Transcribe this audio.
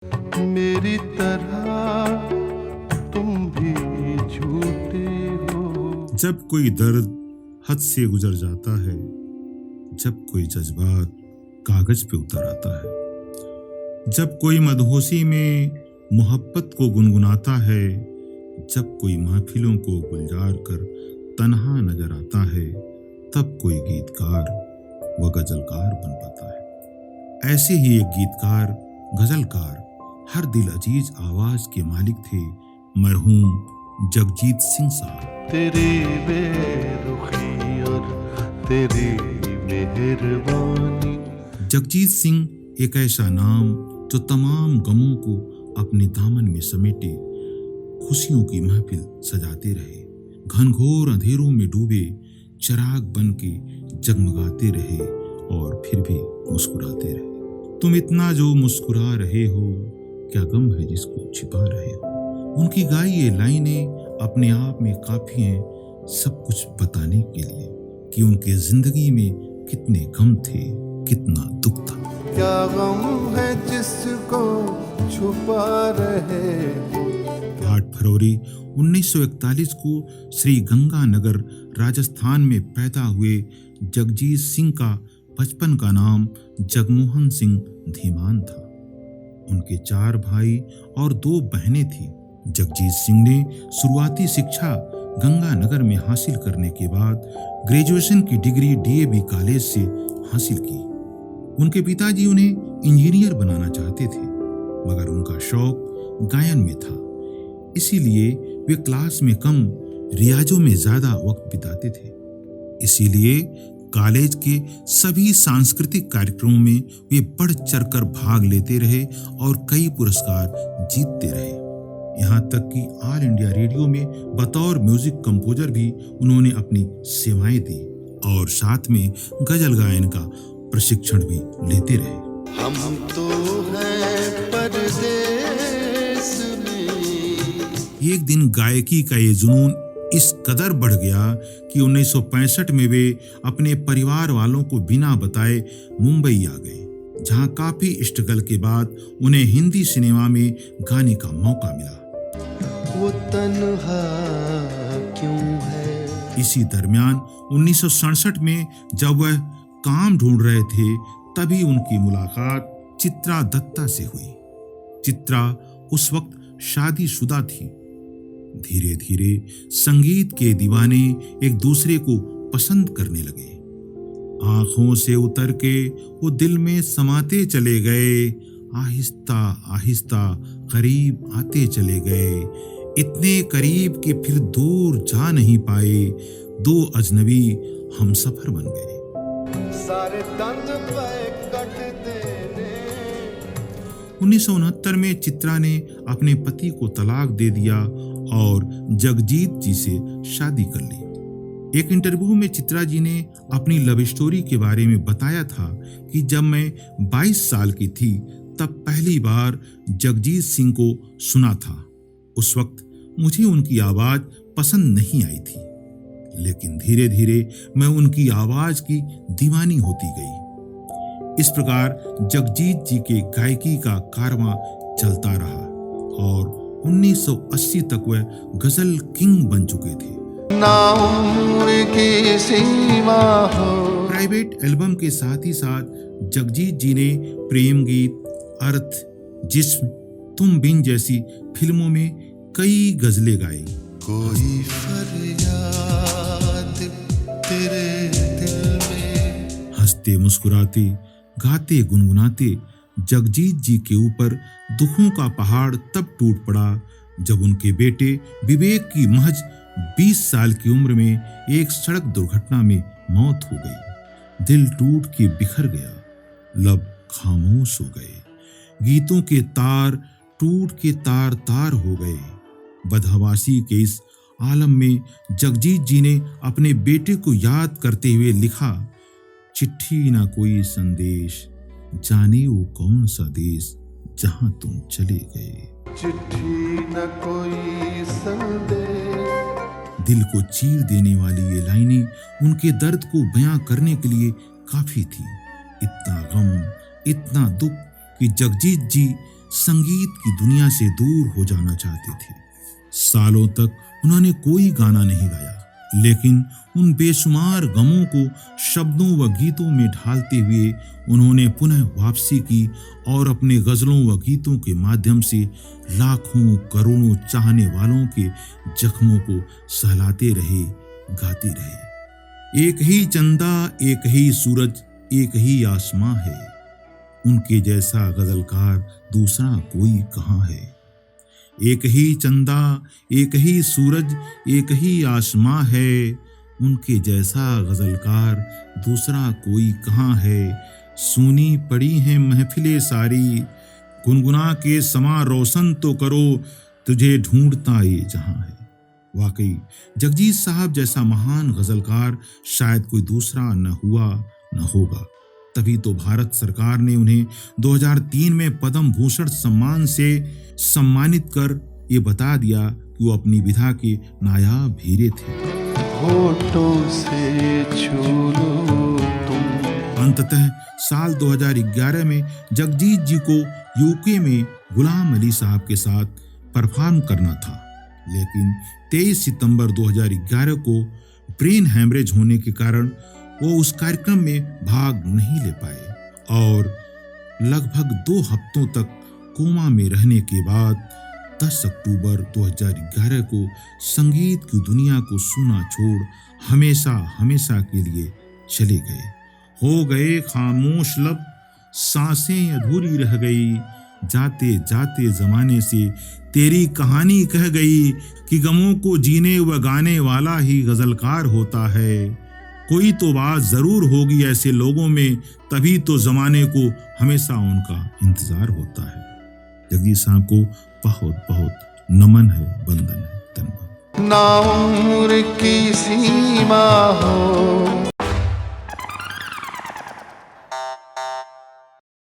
मेरी तरह तुम भी झूठे हो। जब कोई दर्द हद से गुजर जाता है, जब कोई जज्बात कागज पे उतर आता है, जब कोई मदहोशी में मोहब्बत को गुनगुनाता है, जब कोई महफिलों को गुलजार कर तन्हा नजर आता है, तब कोई गीतकार व गजलकार बन पाता है। ऐसे ही एक गीतकार गजलकार हर दिल अजीज आवाज के मालिक थे मरहूम जगजीत सिंह साहब। तेरी बेरुखी और तेरी मेहरबानी। जगजीत सिंह एक ऐसा नाम जो तमाम गमों को अपने दामन में समेटे खुशियों की महफिल सजाते रहे, घनघोर अंधेरों में डूबे चिराग बन के जगमगाते रहे और फिर भी मुस्कुराते रहे। तुम इतना जो मुस्कुरा रहे हो, क्या गम है जिसको छिपा रहे हो। उनकी गाई ये लाइनें अपने आप में काफी हैं सब कुछ बताने के लिए कि उनके जिंदगी में कितने गम थे, कितना दुख था। क्या गम है जिसको छुपा रहे हो। 8 फरवरी 1941 को श्री गंगानगर राजस्थान में पैदा हुए जगजीत सिंह का बचपन का नाम जगमोहन सिंह धीमान था। उनके 4 भाई और 2 बहनें थीं। जगजीत सिंह ने शुरुआती शिक्षा गंगानगर में हासिल करने के बाद ग्रेजुएशन की डिग्री डीएवी कॉलेज से हासिल की। उनके पिताजी उन्हें इंजीनियर बनाना चाहते थे, मगर उनका शौक गायन में था, इसीलिए वे क्लास में कम रियाजों में ज्यादा वक्त बिताते थे। इसीलिए कॉलेज के सभी सांस्कृतिक कार्यक्रमों में वे बढ़ चढ़कर भाग लेते रहे और कई पुरस्कार जीतते रहे। यहाँ तक कि ऑल इंडिया रेडियो में बतौर म्यूजिक कंपोजर भी उन्होंने अपनी सेवाएं दी और साथ में गजल गायन का प्रशिक्षण भी लेते रहे। हम तो हैं परदेस में। एक दिन गायकी का ये जुनून इस कदर बढ़ गया कि 1965 में वे अपने परिवार वालों को बिना बताए मुंबई आ गए, जहां काफी स्ट्रगल के बाद उन्हें हिंदी सिनेमा में गाने का मौका मिला। वो तन्हा क्यों है। इसी दरमियान 1967 में जब वह काम ढूंढ रहे थे, तभी उनकी मुलाकात चित्रा दत्ता से हुई। चित्रा उस वक्त शादीशुदा थी। धीरे धीरे संगीत के दीवाने एक दूसरे को पसंद करने लगे। आंखों से उतर के वो दिल में समाते चले गए, आहिस्ता आहिस्ता करीब आते चले गए, इतने करीब कि फिर दूर जा नहीं पाए। 2 अजनबी हमसफर बन गए। सारे दंद पे कट देने। 1969 में चित्रा ने अपने पति को तलाक दे दिया और जगजीत जी से शादी कर ली। एक इंटरव्यू में चित्रा जी ने अपनी लव स्टोरी के बारे में बताया था कि जब मैं 22 साल की थी, तब पहली बार जगजीत सिंह को सुना था। उस वक्त मुझे उनकी आवाज पसंद नहीं आई थी, लेकिन धीरे धीरे मैं उनकी आवाज की दीवानी होती गई। इस प्रकार जगजीत जी के गायकी का कारवां चलता रहा और 1980 तक वह गजल किंग बन चुके थे। ना उम्र की सीमा हो। प्राइवेट एल्बम के साथ ही साथ जगजीत जी ने प्रेम गीत, अर्थ, जिस्म, तुम बिन जैसी फिल्मों में कई गजलें गाई। कोई फरियाद तेरे दिल में। हंसते मुस्कुराते गाते गुनगुनाते जगजीत जी के ऊपर दुखों का पहाड़ तब टूट पड़ा जब उनके बेटे विवेक की महज 20 साल की उम्र में एक सड़क दुर्घटना में मौत हो गई। दिल टूट के बिखर गया, लब खामोश हो गए, गीतों के तार टूट के तार तार हो गए। बदहवासी के इस आलम में जगजीत जी ने अपने बेटे को याद करते हुए लिखा, चिट्ठी ना कोई संदेश, जाने वो कौन सा देश जहां तुम चले गए। चिट्ठी न कोई संदेश। दिल को चीर देने वाली ये लाइनें उनके दर्द को बयां करने के लिए काफी थी। इतना गम, इतना दुख कि जगजीत जी संगीत की दुनिया से दूर हो जाना चाहते थे। सालों तक उन्होंने कोई गाना नहीं गाया, लेकिन उन बेशुमार गमों को शब्दों व गीतों में ढालते हुए उन्होंने पुनः वापसी की और अपने गजलों व गीतों के माध्यम से लाखों करोड़ों चाहने वालों के जख्मों को सहलाते रहे, गाते रहे। एक ही चंदा, एक ही सूरज, एक ही आसमां है, उनके जैसा गजलकार दूसरा कोई कहाँ है। एक ही चंदा, एक ही सूरज, एक ही आसमां है, उनके जैसा गजलकार दूसरा कोई कहाँ है। सूनी पड़ी हैं महफिलें सारी, गुनगुना के समा रोशन तो करो, तुझे ढूंढता ये जहां है। वाकई जगजीत साहब जैसा महान गजलकार शायद कोई दूसरा न हुआ न होगा। तभी तो भारत सरकार ने उन्हें 2003 में पद्म भूषण सम्मान से सम्मानित कर ये बता दिया कि वो अपनी विधा के नायाब हीरे थे। होठों से छू लो तुम। अंततः साल 2011 में जगजीत जी को यूके में गुलाम अली साहब के साथ परफॉर्म करना था, लेकिन 23 सितंबर 2011 को ब्रेन हैमरेज होने के कारण वो उस कार्यक्रम में भाग नहीं ले पाए और लगभग 2 हफ्तों तक कोमा में रहने के बाद 10 अक्टूबर 2011 को संगीत की दुनिया को सुना छोड़ हमेशा हमेशा के लिए चले गए। हो गए खामोश लब, सांसें अधूरी रह गई, जाते जाते जमाने से तेरी कहानी कह गई कि गमों को जीने व गाने वाला ही गजलकार होता है। कोई तो बात जरूर होगी ऐसे लोगों में, तभी तो जमाने को हमेशा उनका इंतजार होता है। जगजीत साहब को बहुत बहुत नमन है, वंदन है, धन्यवाद। ना उम्र की सीमा हो